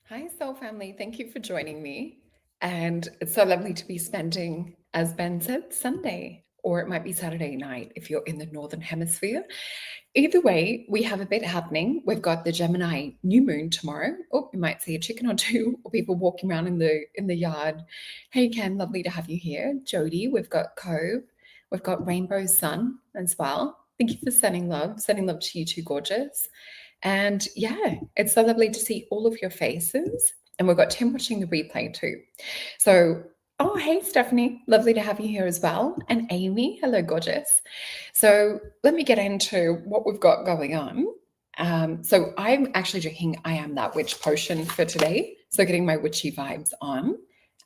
Hi, Soul Family. Thank you for joining me. And it's so lovely to be spending, as Ben said, Sunday, or it might be Saturday night if you're in the Northern Hemisphere. Either way, we have a bit happening. We've got the Gemini new moon tomorrow. Oh, you might see a chicken or two, or people walking around in the yard. Hey, Ken, lovely to have you here. Jody, we've got Cove, we've got Rainbow Sun as well. Thank you for sending love. Sending love to you too, gorgeous. And yeah, it's so lovely to see all of your faces. And we've got Tim watching the replay too. So, oh, hey, Stephanie. Lovely to have you here as well. And Amy. Hello, gorgeous. So, let me get into what we've got going on. So, I'm actually drinking I Am That Witch potion for today. So, getting my witchy vibes on.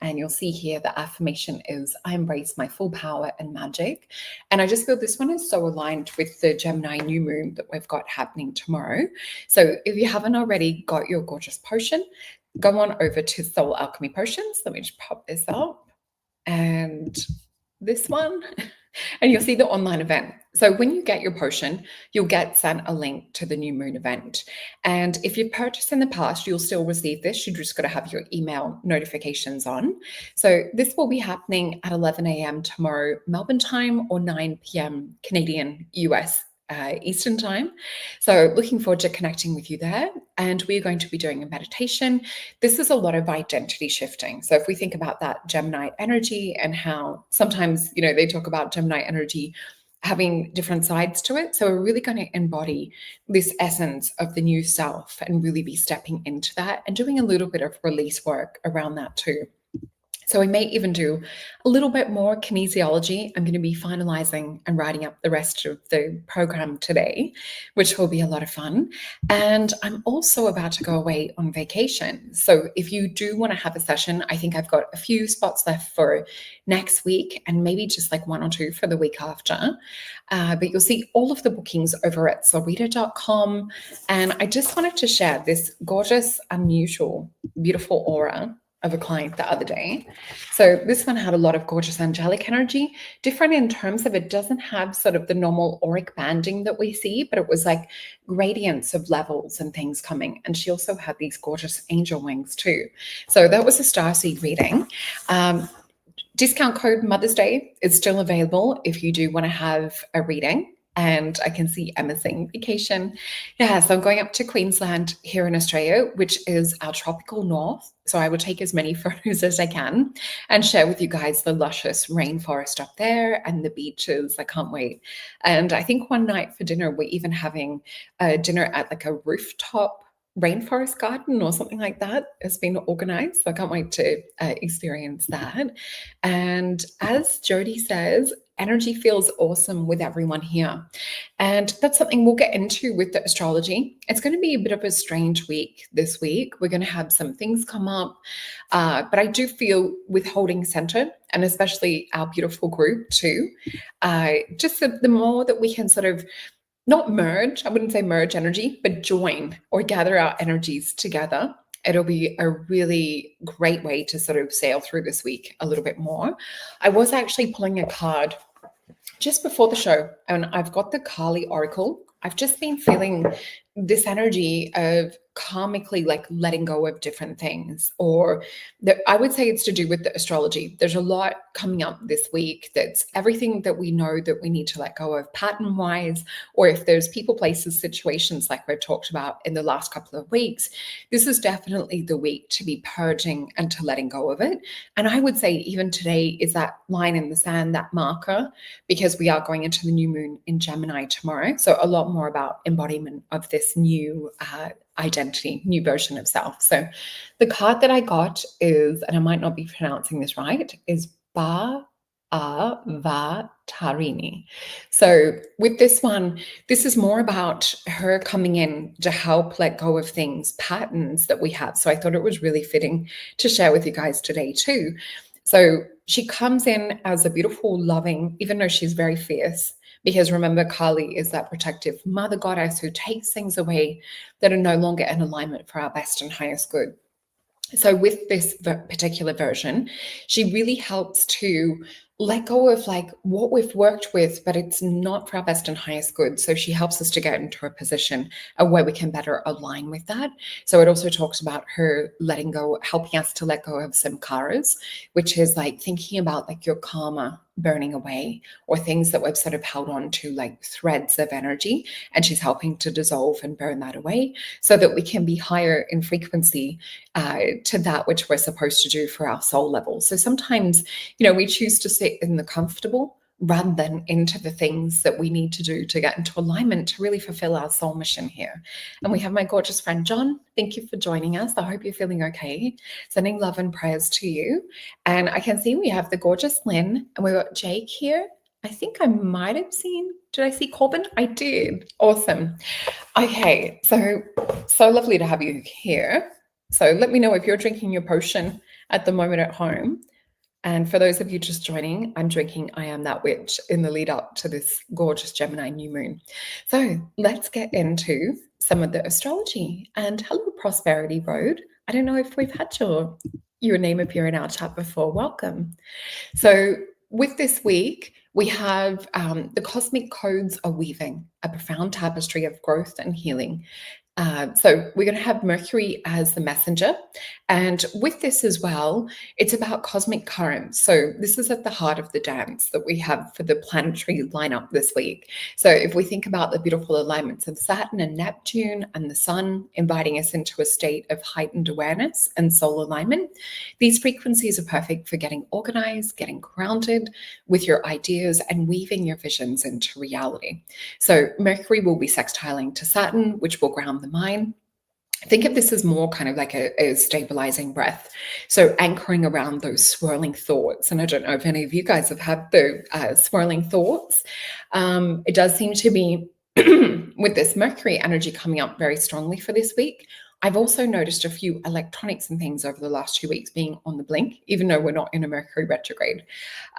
And you'll see here the affirmation is I embrace my full power and magic. And I just feel this one is so aligned with the Gemini new moon that we've got happening tomorrow. So if you haven't already got your gorgeous potion, go on over to Soul Alchemy Potions. Let me just pop this up. And this one. And you'll see the online event. So when you get your potion, you'll get sent a link to the new moon event. And if you've purchased in the past, you'll still receive this. You just got to have your email notifications on. So this will be happening at 11 a.m. tomorrow, Melbourne time, or 9 p.m. Canadian, US Eastern time. So looking forward to connecting with you there. And we're going to be doing a meditation. This is a lot of identity shifting. So if we think about that Gemini energy and how sometimes, they talk about Gemini energy having different sides to it. So we're really going to embody this essence of the new self and really be stepping into that and doing a little bit of release work around that too. So we may even do a little bit more kinesiology. I'm going to be finalizing and writing up the rest of the program today, which will be a lot of fun. And I'm also about to go away on vacation. So if you do want to have a session, I think I've got a few spots left for next week and maybe just like one or two for the week after. But you'll see all of the bookings over at solreta.com. And I just wanted to share this gorgeous, unusual, beautiful aura of a client the other day. So this one had a lot of gorgeous angelic energy, different in terms of it doesn't have sort of the normal auric banding that we see, but it was like gradients of levels and things coming. And she also had these gorgeous angel wings too. So that was a starseed reading. Discount code Mother's Day is still available if you do want to have a reading. And I can see Emma saying vacation. Yeah, so I'm going up to Queensland here in Australia, which is our tropical north. So I will take as many photos as I can and share with you guys the luscious rainforest up there and the beaches. I can't wait. And I think one night for dinner, we're even having a dinner at like a rooftop rainforest garden or something like that has been organized. So I can't wait to experience that. And as Jody says, energy feels awesome with everyone here. And that's something we'll get into with the astrology. It's going to be a bit of a strange week this week. We're going to have some things come up. But I do feel with holding center, and especially our beautiful group too, just the more that we can sort of not merge, I wouldn't say merge energy, but join or gather our energies together. It'll be a really great way to sort of sail through this week a little bit more. I was actually pulling a card just before the show, and I've got the Kali Oracle. I've just been feeling this energy of karmically like letting go of different things, or I would say it's to do with the astrology. There's a lot coming up this week that's everything that we know that we need to let go of pattern wise, or if there's people, places, situations like we've talked about in the last couple of weeks, this is definitely the week to be purging and to letting go of it. And I would say even today is that line in the sand, that marker, because we are going into the new moon in Gemini tomorrow. So a lot more about embodiment of this new identity, new version of self. So the card that I got is, and I might not be pronouncing this right, is Bhavatarini. So with this one, this is more about her coming in to help let go of things, patterns that we have. So I thought it was really fitting to share with you guys today too. So she comes in as a beautiful, loving, even though she's very fierce, because remember, Kali is that protective mother goddess who takes things away that are no longer in alignment for our best and highest good. So with this particular version, she really helps to let go of like what we've worked with, but it's not for our best and highest good. So she helps us to get into a position where we can better align with that. So it also talks about her letting go, helping us to let go of samkaras, which is like thinking about like your karma burning away or things that we've sort of held on to, like threads of energy. And she's helping to dissolve and burn that away so that we can be higher in frequency to that which we're supposed to do for our soul level. So sometimes, we choose to sit in the comfortable rather than into the things that we need to do to get into alignment to really fulfill our soul mission here. And we have my gorgeous friend, John. Thank you for joining us. I hope you're feeling okay. Sending love and prayers to you. And I can see we have the gorgeous Lynn and we've got Jake here. I think I might have did I see Corbin? I did. Awesome. Okay, so lovely to have you here. So let me know if you're drinking your potion at the moment at home. And for those of you just joining, I'm drinking I Am That Witch in the lead up to this gorgeous Gemini new moon. So let's get into some of the astrology. And hello, Prosperity Road. I don't know if we've had your name appear in our chat before. Welcome. So with this week, we have the cosmic codes are weaving a profound tapestry of growth and healing. So we're going to have Mercury as the messenger. And with this as well, it's about cosmic currents. So this is at the heart of the dance that we have for the planetary lineup this week. So if we think about the beautiful alignments of Saturn and Neptune and the Sun inviting us into a state of heightened awareness and soul alignment, these frequencies are perfect for getting organized, getting grounded with your ideas and weaving your visions into reality. So Mercury will be sextiling to Saturn, which will ground the mind. Think of this as more kind of like a stabilizing breath. So anchoring around those swirling thoughts. And I don't know if any of you guys have had the swirling thoughts. It does seem to be with this Mercury energy coming up very strongly for this week. I've also noticed a few electronics and things over the last 2 weeks being on the blink, even though we're not in a Mercury retrograde.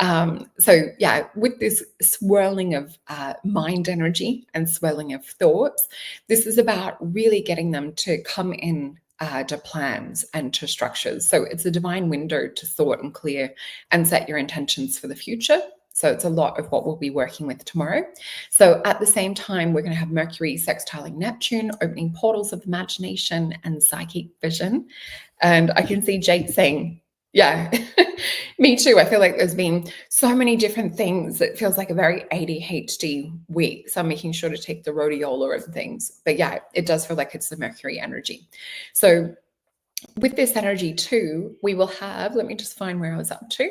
So yeah, with this swirling of mind energy and swirling of thoughts, this is about really getting them to come in to plans and to structures. So it's a divine window to thought and clear and set your intentions for the future. So it's a lot of what we'll be working with tomorrow. So at the same time, we're going to have Mercury sextiling Neptune, opening portals of imagination and psychic vision. And I can see Jake saying, yeah, me too. I feel like there's been so many different things. It feels like a very ADHD week. So I'm making sure to take the rhodiola and things. But yeah, it does feel like it's the Mercury energy. So with this energy too, we will have, let me just find where I was up to.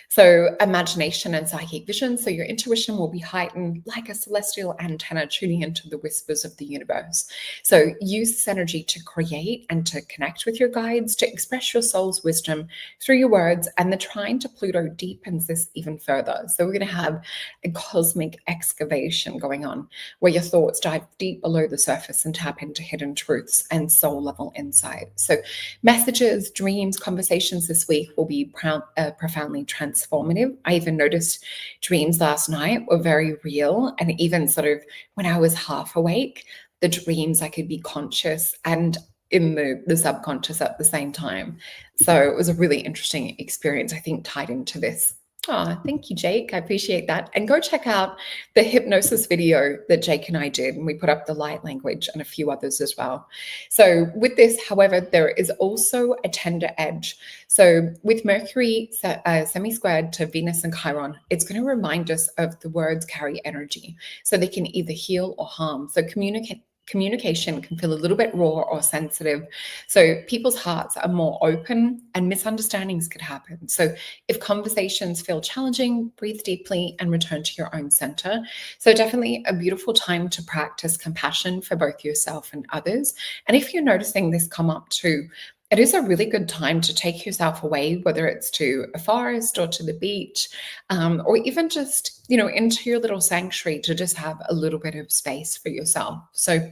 So imagination and psychic vision. So your intuition will be heightened like a celestial antenna tuning into the whispers of the universe. So use this energy to create and to connect with your guides, to express your soul's wisdom through your words. And the trine to Pluto deepens this even further. So we're going to have a cosmic excavation going on where your thoughts dive deep below the surface and tap into hidden truths and soul level insight. So messages, dreams, conversations this week will be profoundly transformative. I even noticed dreams last night were very real. And even sort of when I was half awake, the dreams I could be conscious and in the subconscious at the same time. So it was a really interesting experience, I think, tied into this. Oh, thank you, Jake. I appreciate that. And go check out the hypnosis video that Jake and I did. And we put up the light language and a few others as well. So with this, however, there is also a tender edge. So with Mercury semi-squared to Venus and Chiron, it's going to remind us of the words carry energy. So they can either heal or harm. So communication can feel a little bit raw or sensitive. So people's hearts are more open and misunderstandings could happen. So if conversations feel challenging, breathe deeply and return to your own center. So definitely a beautiful time to practice compassion for both yourself and others. And if you're noticing this come up too, it is a really good time to take yourself away, whether it's to a forest or to the beach, or even just, into your little sanctuary to just have a little bit of space for yourself. So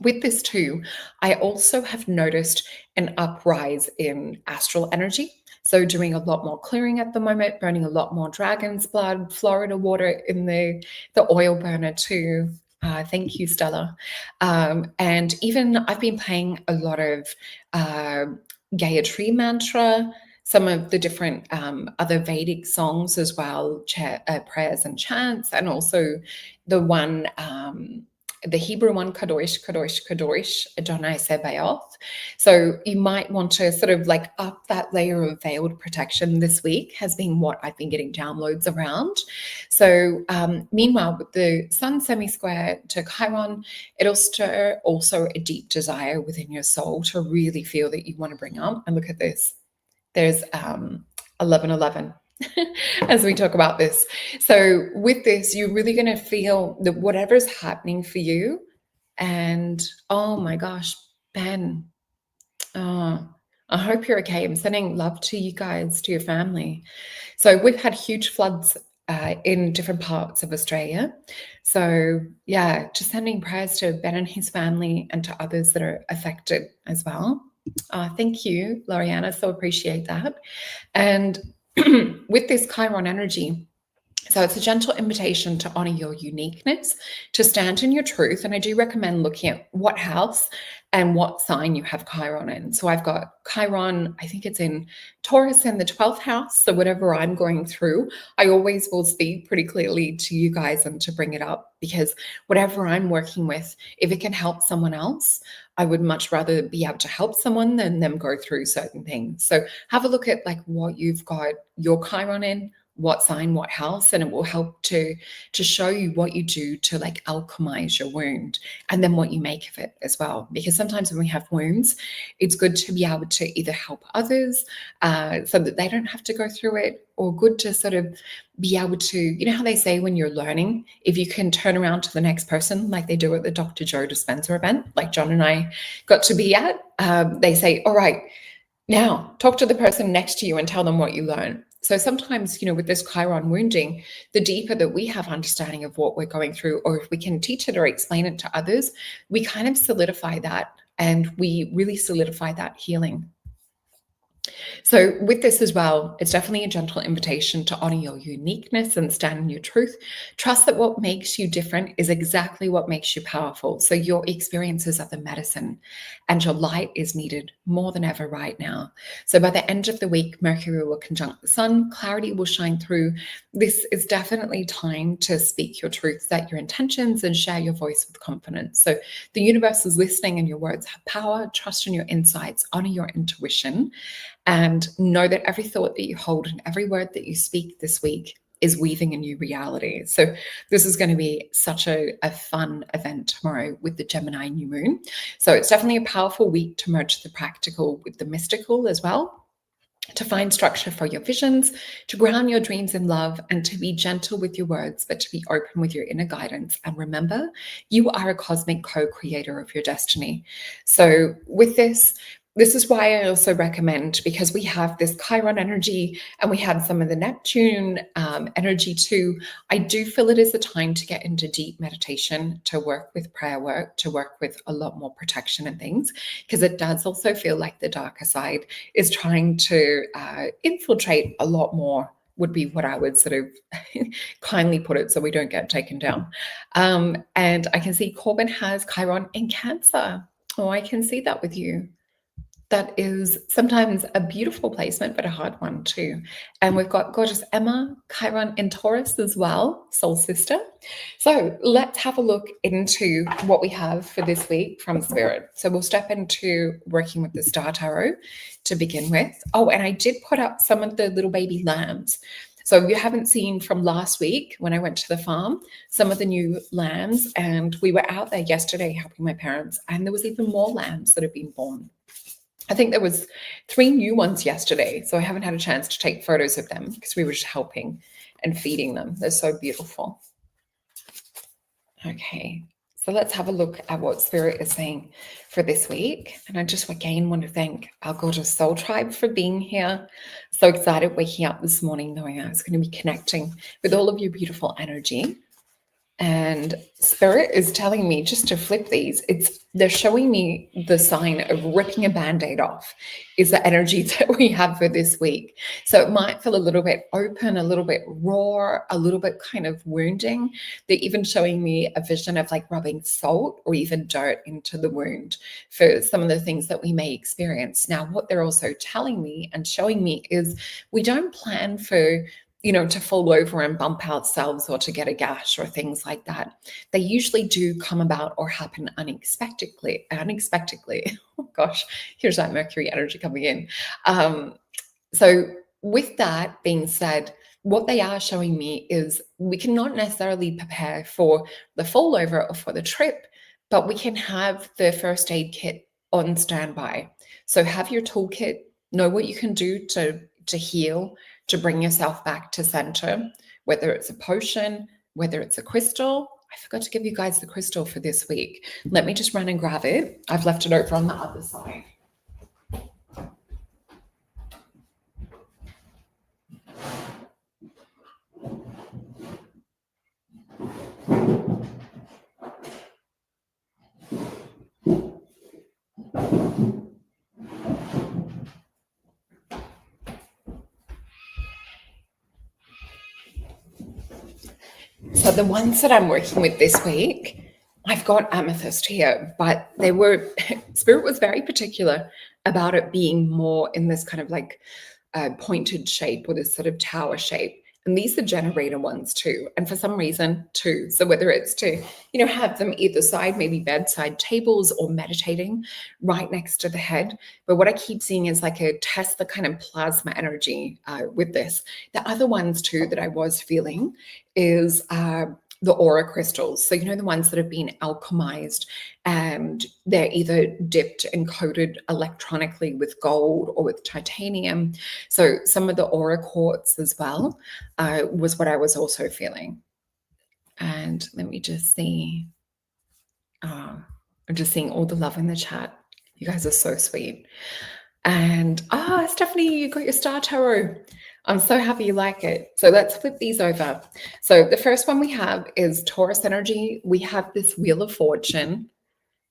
with this too, I also have noticed an uprise in astral energy. So doing a lot more clearing at the moment, burning a lot more dragon's blood, Florida water in the oil burner too. Thank you, Stella. And even I've been playing a lot of Gayatri mantra. some of the different other Vedic songs as well, prayers and chants, and also the one, the Hebrew one, Kadosh, Kadosh, Kadosh, Adonai Sebaoth. So you might want to sort of like up that layer of veiled protection this week, has been what I've been getting downloads around. So meanwhile, with the sun semi-square to Chiron, it'll stir also a deep desire within your soul to really feel that you want to bring up. And look at this. There's 1111 as we talk about this. So with this, you're really going to feel that whatever's happening for you. And oh my gosh, Ben, I hope you're okay. I'm sending love to you guys, to your family. So we've had huge floods in different parts of Australia. So yeah, just sending prayers to Ben and his family and to others that are affected as well. Thank you, Loriana. So appreciate that. And with this Chiron energy, so it's a gentle invitation to honor your uniqueness, to stand in your truth. And I do recommend looking at what house and what sign you have Chiron in. So I've got Chiron, I think it's in Taurus in the 12th house. So whatever I'm going through, I always will speak pretty clearly to you guys and to bring it up, because whatever I'm working with, if it can help someone else, I would much rather be able to help someone than them go through certain things. So have a look at like what you've got your Chiron in, what sign, what house, and it will help to show you what you do to like alchemize your wound, and then what you make of it as well. Because sometimes when we have wounds, it's good to be able to either help others so that they don't have to go through it, or good to sort of be able to, you know how they say when you're learning, if you can turn around to the next person like they do at the Dr. Joe Dispenza event, like John and I got to be at, they say, all right, now talk to the person next to you and tell them what you learned. So sometimes, you know, with this Chiron wounding, the deeper that we have understanding of what we're going through, or if we can teach it or explain it to others, we kind of solidify that, and we really solidify that healing. So with this as well, it's definitely a gentle invitation to honor your uniqueness and stand in your truth. Trust that what makes you different is exactly what makes you powerful. So your experiences are the medicine, and your light is needed more than ever right now. So by the end of the week, Mercury will conjunct the sun, clarity will shine through. This is definitely time to speak your truth, set your intentions, and share your voice with confidence. So the universe is listening, and your words have power. Trust in your insights, honor your intuition, and know that every thought that you hold and every word that you speak this week is weaving a new reality. So this is going to be such a fun event tomorrow with the Gemini new moon. So it's definitely a powerful week to merge the practical with the mystical as well, to find structure for your visions, to ground your dreams in love, and to be gentle with your words, but to be open with your inner guidance. And remember, you are a cosmic co-creator of your destiny. So with this is why I also recommend, because we have this Chiron energy and we have some of the Neptune energy too. I do feel it is a time to get into deep meditation, to work with prayer work, to work with a lot more protection and things, because it does also feel like the darker side is trying to infiltrate a lot more, would be what I would sort of kindly put it, so we don't get taken down. And I can see Corbin has Chiron in Cancer. Oh, I can see that with you. That is sometimes a beautiful placement, but a hard one too. And we've got gorgeous Emma, Chiron in Taurus as well, soul sister. So let's have a look into what we have for this week from Spirit. So we'll step into working with the Star Tarot to begin with. Oh, and I did put up some of the little baby lambs. So if you haven't seen from last week when I went to the farm, some of the new lambs, and we were out there yesterday helping my parents, and there was even more lambs that have been born. I think there was 3 new ones yesterday, so I haven't had a chance to take photos of them because we were just helping and feeding them. They're so beautiful. Okay, so let's have a look at what Spirit is saying for this week. And I just again want to thank our gorgeous soul tribe for being here. So excited waking up this morning knowing I was going to be connecting with all of your beautiful energy. And Spirit is telling me just to flip these. They're showing me the sign of ripping a band-aid off is the energy that we have for this week. So it might feel a little bit open, a little bit raw, a little bit kind of wounding. They're even showing me a vision of like rubbing salt or even dirt into the wound for some of the things that we may experience. Now, what they're also telling me and showing me is we don't plan for to fall over and bump ourselves or to get a gash or things like that. They usually do come about or happen unexpectedly. Oh gosh, here's that Mercury energy coming in. So with that being said, what they are showing me is we cannot necessarily prepare for the fall over or for the trip, but we can have the first aid kit on standby. So have your toolkit, know what you can do to heal, to bring yourself back to center, whether it's a potion, whether it's a crystal. I forgot to give you guys the crystal for this week. Let me just run and grab it. I've left it over on the other side. So the ones that I'm working with this week, I've got amethyst here, but Spirit was very particular about it being more in this kind of like pointed shape or this sort of tower shape. And these are generator ones too. And for some reason too. So whether it's to, have them either side, maybe bedside tables or meditating right next to the head. But what I keep seeing is like a Tesla kind of plasma energy with this. The other ones too that I was feeling is the aura crystals. So, the ones that have been alchemized and they're either dipped and coated electronically with gold or with titanium. So some of the aura quartz as well was what I was also feeling. And let me just see. I'm just seeing all the love in the chat. You guys are so sweet. And Stephanie, you got your star tarot. I'm so happy you like it. So let's flip these over. So the first one we have is Taurus energy. We have this Wheel of Fortune.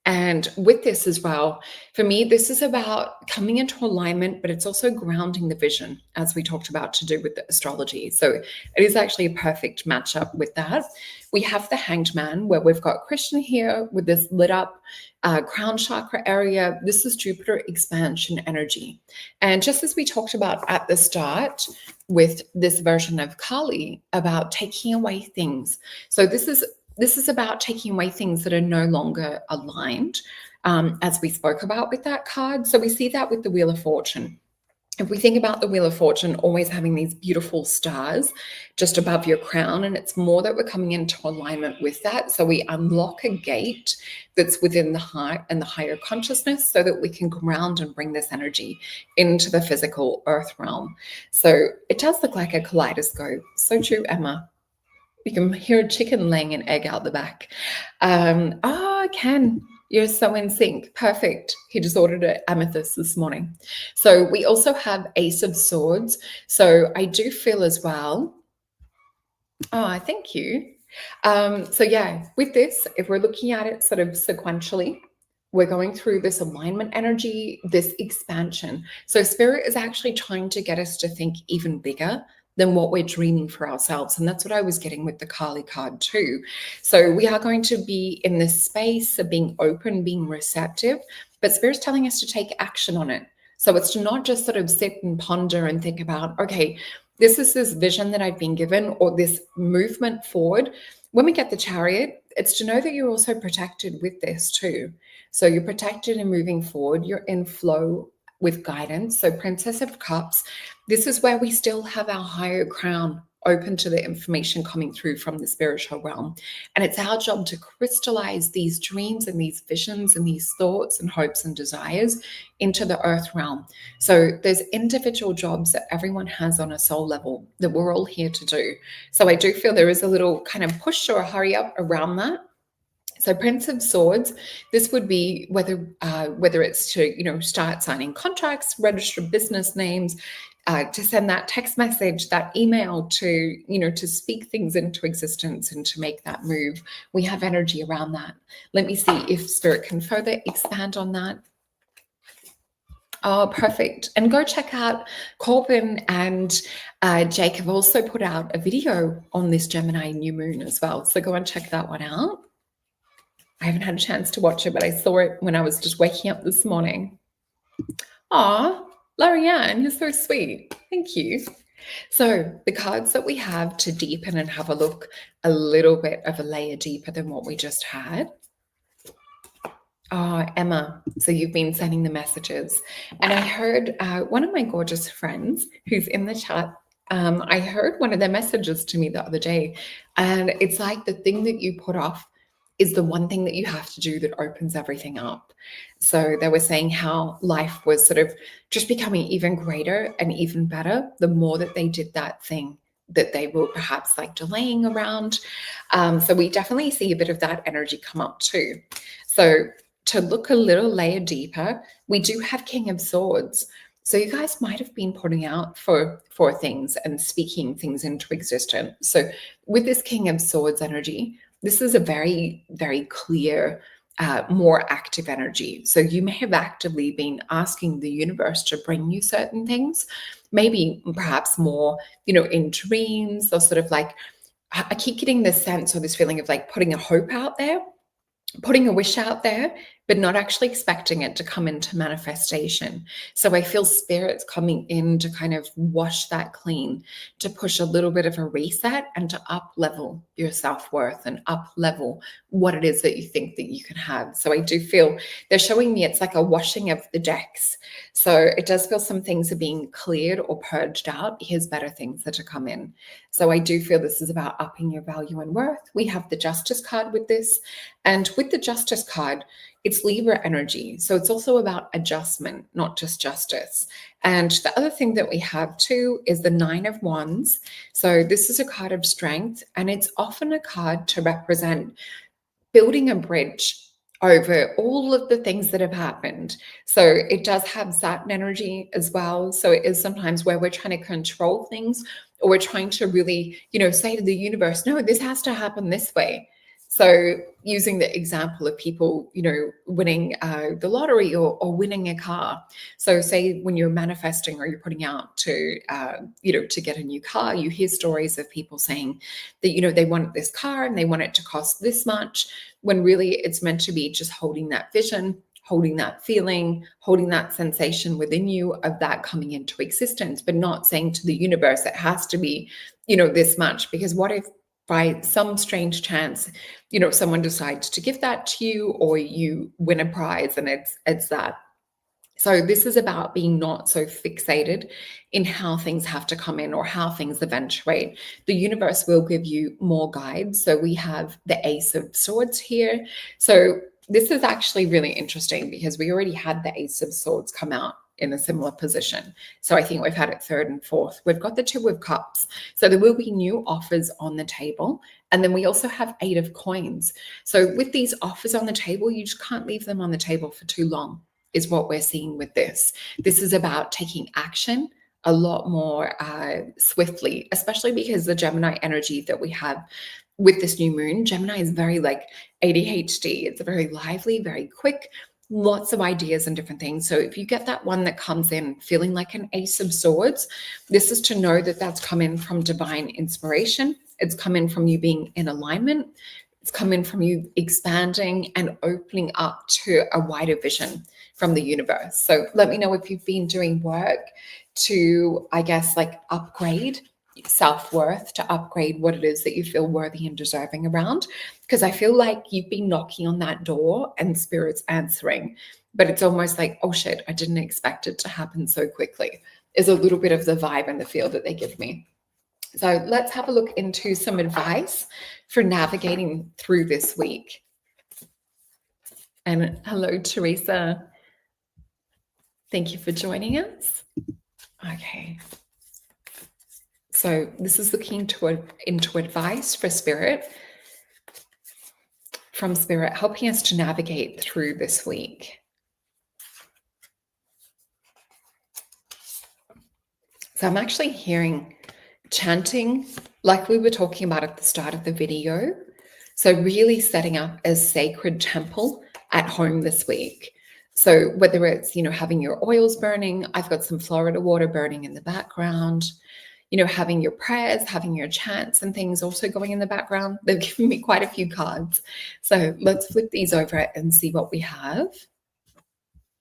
And with this as well, for me, this is about coming into alignment, but it's also grounding the vision, as we talked about, to do with the astrology. So it is actually a perfect matchup with that. We have the Hanged Man, where we've got Christian here with this lit up crown chakra area. This is Jupiter expansion energy. And just as we talked about at the start with this version of Kali, about taking away things. So this is about taking away things that are no longer aligned, as we spoke about with that card. So we see that with the Wheel of Fortune. If we think about the Wheel of Fortune always having these beautiful stars just above your crown, and it's more that we're coming into alignment with that. So we unlock a gate that's within the heart and the higher consciousness so that we can ground and bring this energy into the physical earth realm. So it does look like a kaleidoscope. So true, Emma. You can hear a chicken laying an egg out the back. Ken, you're so in sync. Perfect. He just ordered an amethyst this morning. So we also have Ace of Swords. So I do feel as well. Oh, thank you. So yeah, with this, if we're looking at it sort of sequentially, we're going through this alignment energy, this expansion. So Spirit is actually trying to get us to think even bigger than what we're dreaming for ourselves. And that's what I was getting with the Kali card too. So we are going to be in this space of being open, being receptive, but Spirit's telling us to take action on it. So it's to not just sort of sit and ponder and think about, okay, this is this vision that I've been given or this movement forward. When we get the Chariot, it's to know that you're also protected with this too. So you're protected in moving forward. You're in flow with guidance. So Princess of Cups, this is where we still have our higher crown open to the information coming through from the spiritual realm. And it's our job to crystallize these dreams and these visions and these thoughts and hopes and desires into the earth realm. So there's individual jobs that everyone has on a soul level that we're all here to do. So I do feel there is a little kind of push or a hurry up around that. So Prince of Swords, this would be whether it's to start signing contracts, register business names, to send that text message, that email, to speak things into existence and to make that move. We have energy around that. Let me see if Spirit can further expand on that. Oh, perfect. And go check out Corbin and Jake have also put out a video on this Gemini new moon as well. So go and check that one out. I haven't had a chance to watch it, but I saw it when I was just waking up this morning. Aw, Larianne, you're so sweet. Thank you. So the cards that we have to deepen and have a look a little bit of a layer deeper than what we just had. Emma, so you've been sending the messages. And I heard one of my gorgeous friends who's in the chat, I heard one of their messages to me the other day. And it's like the thing that you put off is the one thing that you have to do that opens everything up. So they were saying how life was sort of just becoming even greater and even better the more that they did that thing that they were perhaps like delaying around. So we definitely see a bit of that energy come up too. So to look a little layer deeper, we do have King of Swords. So you guys might have been putting out for things and speaking things into existence. So with this King of Swords energy, this is a very, very clear, more active energy. So you may have actively been asking the universe to bring you certain things, maybe perhaps more, in dreams, or sort of like, I keep getting this sense or this feeling of like putting a hope out there, putting a wish out there, but not actually expecting it to come into manifestation. So I feel spirits coming in to kind of wash that clean, to push a little bit of a reset and to up level your self-worth and up level what it is that you think that you can have. So I do feel they're showing me it's like a washing of the decks. So it does feel some things are being cleared or purged out. Here's better things that are come in. So I do feel this is about upping your value and worth. We have the Justice card with this. And with the Justice card, it's Libra energy. So it's also about adjustment, not just justice. And the other thing that we have too is the Nine of Wands. So this is a card of strength, and it's often a card to represent building a bridge over all of the things that have happened. So it does have Saturn energy as well. So it is sometimes where we're trying to control things, or we're trying to really, say to the universe, no, this has to happen this way. So using the example of people, winning the lottery or winning a car. So say when you're manifesting or you're putting out to, to get a new car, you hear stories of people saying that, they want this car and they want it to cost this much, when really it's meant to be just holding that vision, holding that feeling, holding that sensation within you of that coming into existence, but not saying to the universe, it has to be, this much, because what if by some strange chance, someone decides to give that to you, or you win a prize and it's that. So this is about being not so fixated in how things have to come in or how things eventuate. The universe will give you more guides. So we have the Ace of Swords here. So this is actually really interesting because we already had the Ace of Swords come out in a similar position. So I think we've had it third and fourth. We've got the Two of Cups. So there will be new offers on the table. And then we also have Eight of Coins. So with these offers on the table, you just can't leave them on the table for too long, is what we're seeing with this. This is about taking action a lot more swiftly, especially because the Gemini energy that we have with this new moon, Gemini is very like ADHD. It's very lively, very quick, lots of ideas and different things. So if you get that one that comes in feeling like an Ace of Swords, this is to know that that's coming from divine inspiration. It's coming from you being in alignment. It's coming from you expanding and opening up to a wider vision from the universe. So let me know if you've been doing work to, I guess, like upgrade self-worth, to upgrade what it is that you feel worthy and deserving around. Because I feel like you've been knocking on that door and spirit's answering, but it's almost like, oh shit, I didn't expect it to happen so quickly, is a little bit of the vibe and the feel that they give me. So let's have a look into some advice for navigating through this week. And hello, Teresa. Thank you for joining us. Okay. So this is looking into advice for spirit from Spirit, helping us to navigate through this week. So I'm actually hearing chanting, like we were talking about at the start of the video. So really setting up a sacred temple at home this week. So whether it's, having your oils burning, I've got some Florida water burning in the background, having your prayers, having your chants and things also going in the background. They've given me quite a few cards. So let's flip these over and see what we have.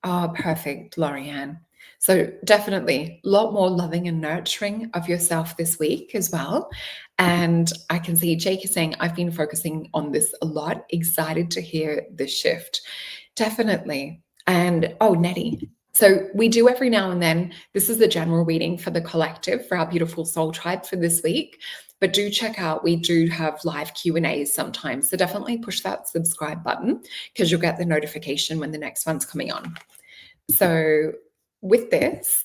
Oh, perfect, Lorianne. So definitely a lot more loving and nurturing of yourself this week as well. And I can see Jake is saying, I've been focusing on this a lot. Excited to hear the shift. Definitely. And Nettie. So we do every now and then, this is the general reading for the collective for our beautiful soul tribe for this week. But do check out, we do have live Q&As sometimes. So definitely push that subscribe button because you'll get the notification when the next one's coming on. So with this,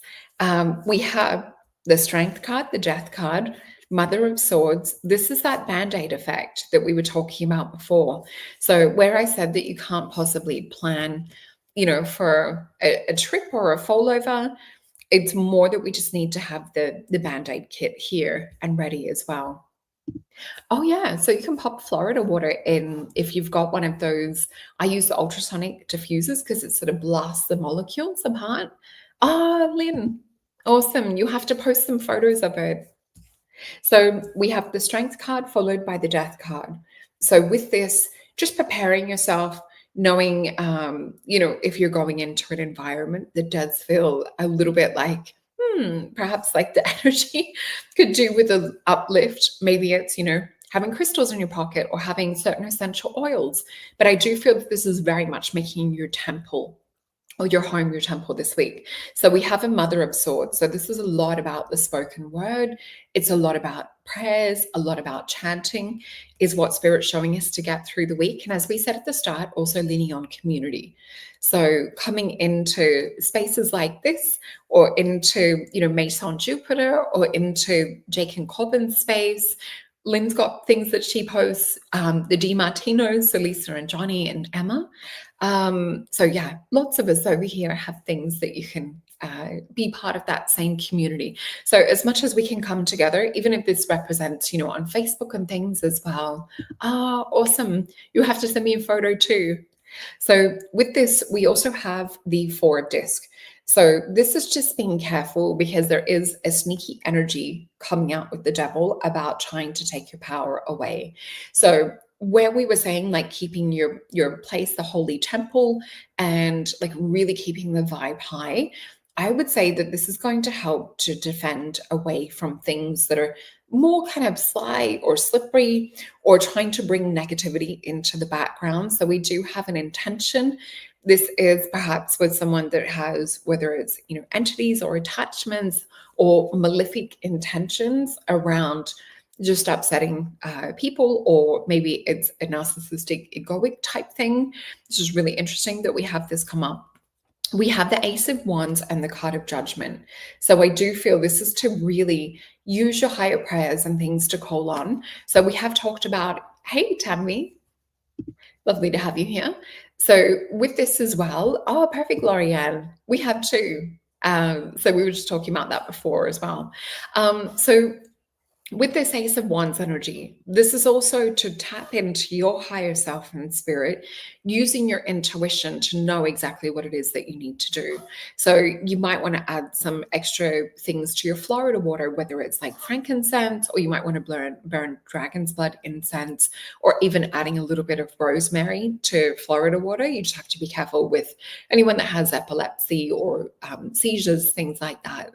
we have the Strength card, the Death card, Mother of Swords. This is that Band-Aid effect that we were talking about before. So where I said that you can't possibly plan, for a trip or a fallover, it's more that we just need to have the Band-Aid kit here and ready as well. Oh yeah, so you can pop Florida water in if you've got one of those. I use the ultrasonic diffusers because it sort of blasts the molecules apart. Lynn, awesome. You have to post some photos of it. So we have the Strength card followed by the Death card. So with this, just preparing yourself, knowing, if you're going into an environment that does feel a little bit like, perhaps like the energy could do with an uplift. Maybe it's, having crystals in your pocket or having certain essential oils. But I do feel that this is very much making your temple or your home, your temple this week. So we have a Mother of Swords. So this is a lot about the spoken word. It's a lot about prayers, a lot about chanting is what Spirit's showing us to get through the week. And as we said at the start, also leaning on community. So coming into spaces like this or into, Maison Jupiter or into Jake and Cobbin's space. Lynn's got things that she posts, the DiMartinos, so Lisa and Johnny and Emma. So yeah, lots of us over here have things that you can be part of that same community. So as much as we can come together, even if this represents, on Facebook and things as well. Awesome. You have to send me a photo too. So with this, we also have the Four of Disc. So this is just being careful because there is a sneaky energy coming out with the devil about trying to take your power away. So where we were saying like keeping your place, the holy temple, and like really keeping the vibe high, I would say that this is going to help to defend away from things that are more kind of sly or slippery or trying to bring negativity into the background. So we do have an intention. This is perhaps with someone that has, whether it's, entities or attachments or malefic intentions around just upsetting people, or maybe it's a narcissistic egoic type thing. This is really interesting that we have this come up. We have the Ace of Wands and the Card of Judgment. So I do feel this is to really use your higher prayers and things to call on. So we have talked about, hey, Tammy, lovely to have you here. So with this as well, perfect, L'Oreal. We have two. So we were just talking about that before as well. So with this Ace of Wands energy, this is also to tap into your higher self and spirit, using your intuition to know exactly what it is that you need to do. So you might want to add some extra things to your Florida water, whether it's like frankincense, or you might want to burn dragon's blood incense, or even adding a little bit of rosemary to Florida water. You just have to be careful with anyone that has epilepsy or seizures, things like that.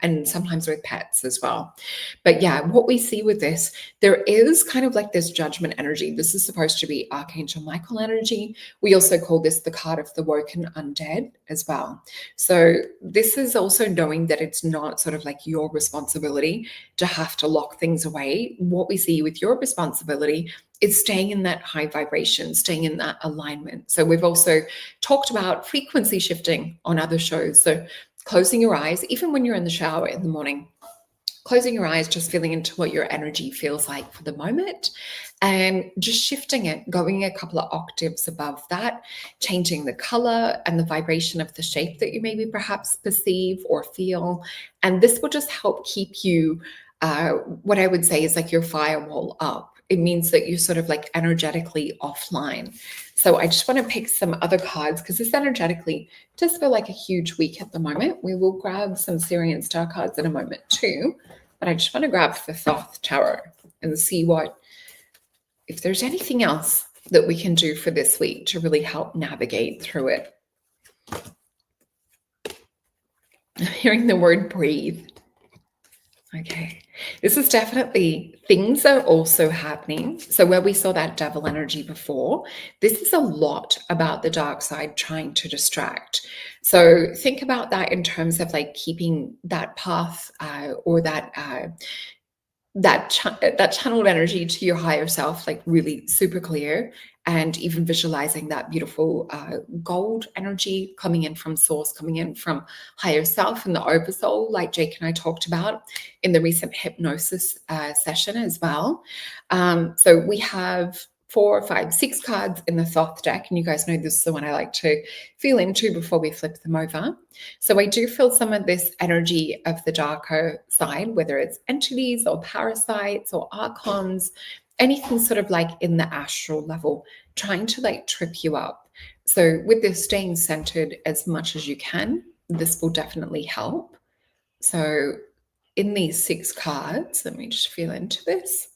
And sometimes with pets as well. But yeah, what we see with this, there is kind of like this judgment energy. This is supposed to be Archangel Michael energy. We also call this the card of the woken undead as well. So this is also knowing that it's not sort of like your responsibility to have to lock things away. What we see with your responsibility is staying in that high vibration, staying in that alignment. So we've also talked about frequency shifting on other shows. So closing your eyes, even when you're in the shower in the morning, closing your eyes, just feeling into what your energy feels like for the moment, and just shifting it, going a couple of octaves above that, changing the color and the vibration of the shape that you maybe perhaps perceive or feel. And this will just help keep you, what I would say is like your firewall up. It means that you're sort of like energetically offline. So I just want to pick some other cards because this energetically does feel like a huge week at the moment. We will grab some Syrian star cards in a moment too, but I just want to grab the Thoth Tarot and see if there's anything else that we can do for this week to really help navigate through it. I'm hearing the word breathe. Okay, this is definitely, things are also happening. So where we saw that devil energy before, this is a lot about the dark side trying to distract. So think about that in terms of like keeping that path or that channeled energy to your higher self, like really super clear, and even visualizing that beautiful gold energy coming in from source, coming in from higher self and the oversoul, like Jake and I talked about in the recent hypnosis session as well. So we have 4, 5, 6 cards in the Thoth deck, and you guys know this is the one I like to feel into before we flip them over. So I do feel some of this energy of the darker side, whether it's entities or parasites or archons, anything sort of like in the astral level, trying to like trip you up. So with this, staying centered as much as you can, this will definitely help. So in these 6 cards, let me just feel into this.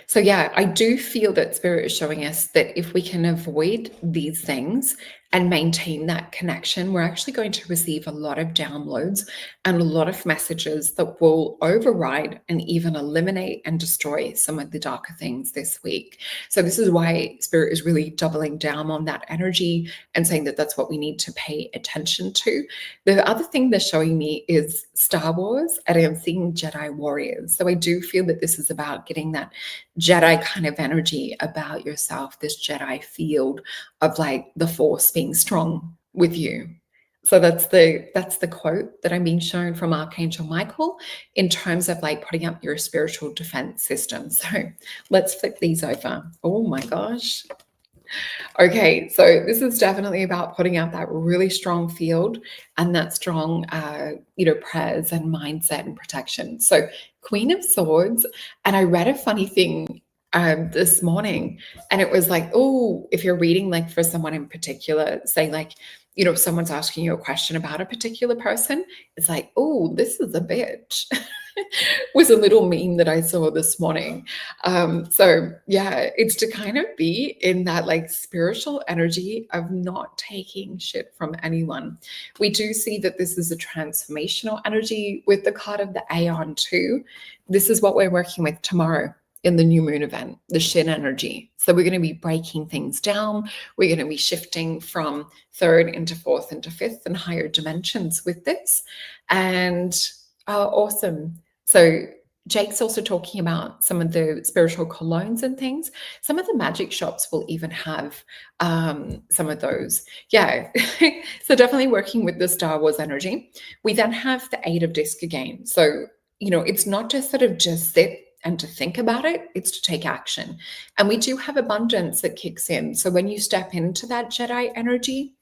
So yeah, I do feel that Spirit is showing us that if we can avoid these things and maintain that connection, we're actually going to receive a lot of downloads and a lot of messages that will override and even eliminate and destroy some of the darker things this week. So this is why Spirit is really doubling down on that energy and saying that that's what we need to pay attention to. The other thing they're showing me is Star Wars, and I'm seeing Jedi warriors. So I do feel that this is about getting that Jedi kind of energy about yourself, this Jedi field of like the Force being strong with you. So that's the quote that I'm being shown from Archangel Michael in terms of like putting up your spiritual defense system. So let's flip these over. Oh my gosh. Okay, so this is definitely about putting out that really strong field and that strong, prayers and mindset and protection. So Queen of Swords, and I read a funny thing this morning, and it was like, oh, if you're reading like for someone in particular, say like, if someone's asking you a question about a particular person, it's like, oh, this is a bitch. Was a little meme that I saw this morning. So yeah, it's to kind of be in that like spiritual energy of not taking shit from anyone. We do see that this is a transformational energy with the card of the Aeon too. This is what we're working with tomorrow in the new moon event, the Shin energy. So we're going to be breaking things down. We're going to be shifting from 3rd into 4th into 5th and higher dimensions with this. And awesome. So Jake's also talking about some of the spiritual colognes and things. Some of the magic shops will even have some of those. Yeah, so definitely working with the Star Wars energy. We then have the 8 of disc again. So, it's not just sort of just sit and to think about it, it's to take action. And we do have abundance that kicks in. So when you step into that Jedi energy,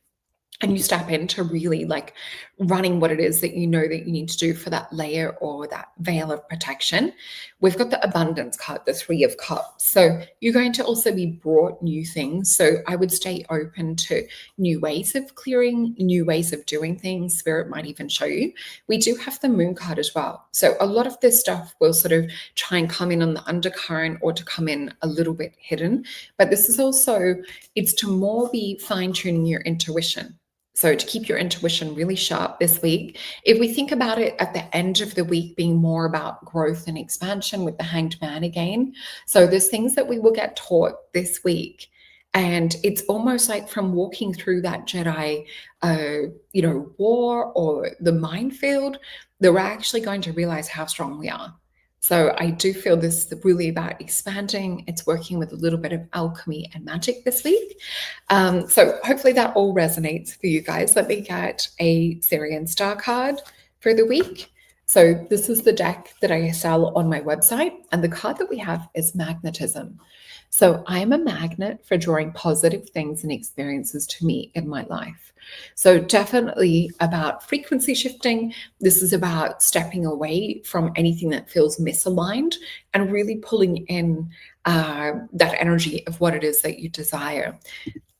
and you step into really like running what it is that you know that you need to do for that layer or that veil of protection. We've got the abundance card, the 3 of Cups. So you're going to also be brought new things. So I would stay open to new ways of clearing, new ways of doing things. Spirit might even show you. We do have the Moon card as well. So a lot of this stuff will sort of try and come in on the undercurrent or to come in a little bit hidden. But this is also, it's to more be fine-tuning your intuition. So to keep your intuition really sharp this week, if we think about it at the end of the week being more about growth and expansion with the Hanged Man again. So there's things that we will get taught this week. And it's almost like from walking through that Jedi, war or the minefield, that we're actually going to realize how strong we are. So I do feel this is really about expanding. It's working with a little bit of alchemy and magic this week. So hopefully that all resonates for you guys. Let me get a Syrian star card for the week. So this is the deck that I sell on my website, and the card that we have is magnetism. So I am a magnet for drawing positive things and experiences to me in my life. So definitely about frequency shifting. This is about stepping away from anything that feels misaligned and really pulling in that energy of what it is that you desire.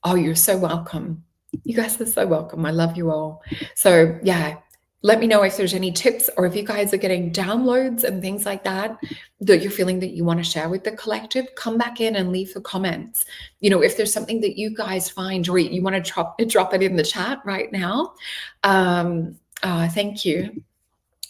Oh, you're so welcome. You guys are so welcome. I love you all. So yeah, let me know if there's any tips, or if you guys are getting downloads and things like that that you're feeling that you want to share with the collective. Come back in and leave the comments. You know, if there's something that you guys find, or you want to drop it in the chat right now. Thank you.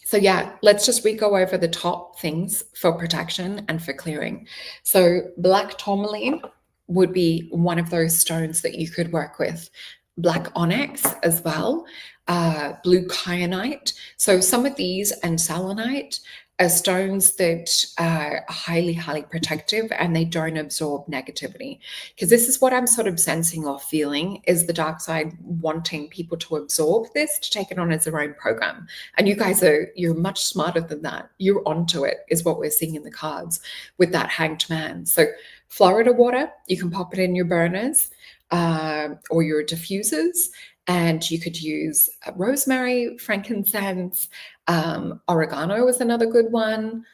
So yeah, let's just re-go over the top things for protection and for clearing. So black tourmaline would be one of those stones that you could work with. Black onyx as well, blue kyanite. So some of these and selenite are stones that are highly, highly protective, and they don't absorb negativity. Because this is what I'm sort of sensing or feeling, is the dark side wanting people to absorb this, to take it on as their own program. And you guys you're much smarter than that. You're onto it, is what we're seeing in the cards with that hanged man. So Florida water, you can pop it in your burners or your diffusers, and you could use rosemary, frankincense, oregano is another good one,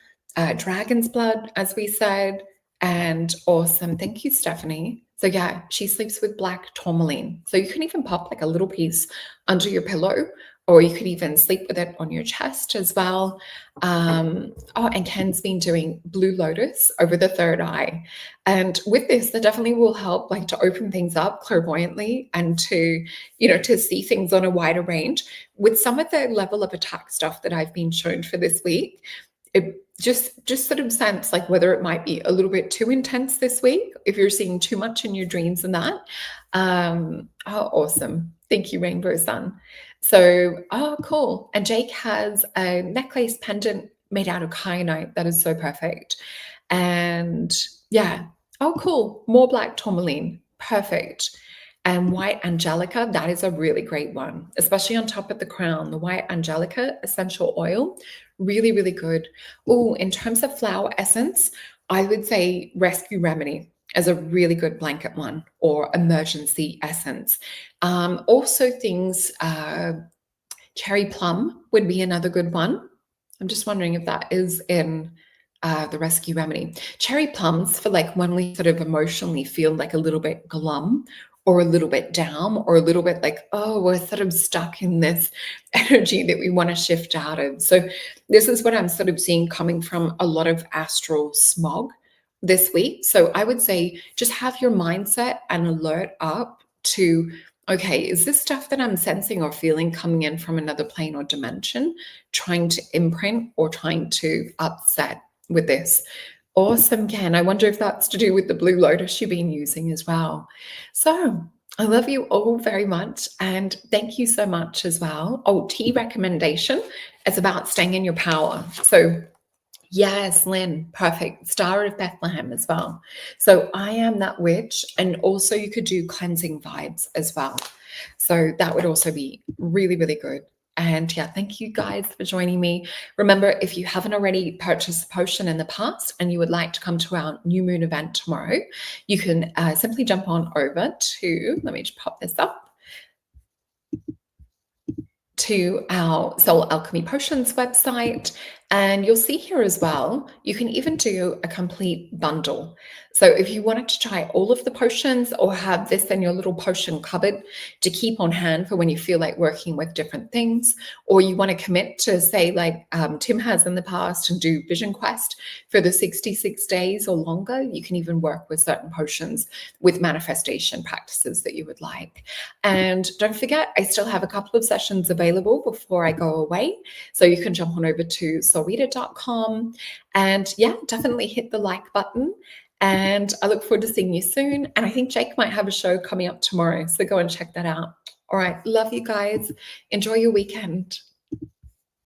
dragon's blood, as we said, and awesome. Thank you, Stephanie. So yeah, she sleeps with black tourmaline. So you can even pop like a little piece under your pillow, or you could even sleep with it on your chest as well. And Ken's been doing blue lotus over the third eye. And with this, that definitely will help, like, to open things up clairvoyantly, and to, to see things on a wider range. With some of the level of attack stuff that I've been shown for this week, it just sort of sense like whether it might be a little bit too intense this week, if you're seeing too much in your dreams and that. Awesome. Thank you, Rainbow Sun. So, cool. And Jake has a necklace pendant made out of kyanite. That is so perfect. And yeah. Oh, cool. More black tourmaline. Perfect. And white angelica, that is a really great one, especially on top of the crown. The white angelica essential oil, really, really good. Oh, in terms of flower essence, I would say Rescue Remedy as a really good blanket one, or emergency essence. Also things, cherry plum would be another good one. I'm just wondering if that is in the Rescue Remedy. Cherry plums for like when we sort of emotionally feel like a little bit glum, or a little bit down, or a little bit like, oh, we're sort of stuck in this energy that we want to shift out of. So this is what I'm sort of seeing coming from a lot of astral smog this week. So I would say just have your mindset and alert up to, okay, is this stuff that I'm sensing or feeling coming in from another plane or dimension, trying to imprint or trying to upset with this? Awesome, Ken. I wonder if that's to do with the blue lotus you've been using as well. So I love you all very much, and thank you so much as well. Oh, tea recommendation is about staying in your power. So yes, Lynn, perfect. Star of Bethlehem as well. So I am that witch, and also you could do cleansing vibes as well. So that would also be really, really good. And yeah, thank you guys for joining me. Remember, if you haven't already purchased a potion in the past and you would like to come to our new moon event tomorrow, you can simply jump on over to, let me just pop this up, to our Soul Alchemy Potions website. And you'll see here as well, you can even do a complete bundle. So if you wanted to try all of the potions, or have this in your little potion cupboard to keep on hand for when you feel like working with different things, or you want to commit to, say, like Tim has in the past, and do Vision Quest for the 66 days or longer, you can even work with certain potions with manifestation practices that you would like. And don't forget, I still have a couple of sessions available before I go away. So you can jump on over to solreta.com, and yeah, definitely hit the like button. And I look forward to seeing you soon. And I think Jake might have a show coming up tomorrow, so go and check that out. All right, love you guys. Enjoy your weekend.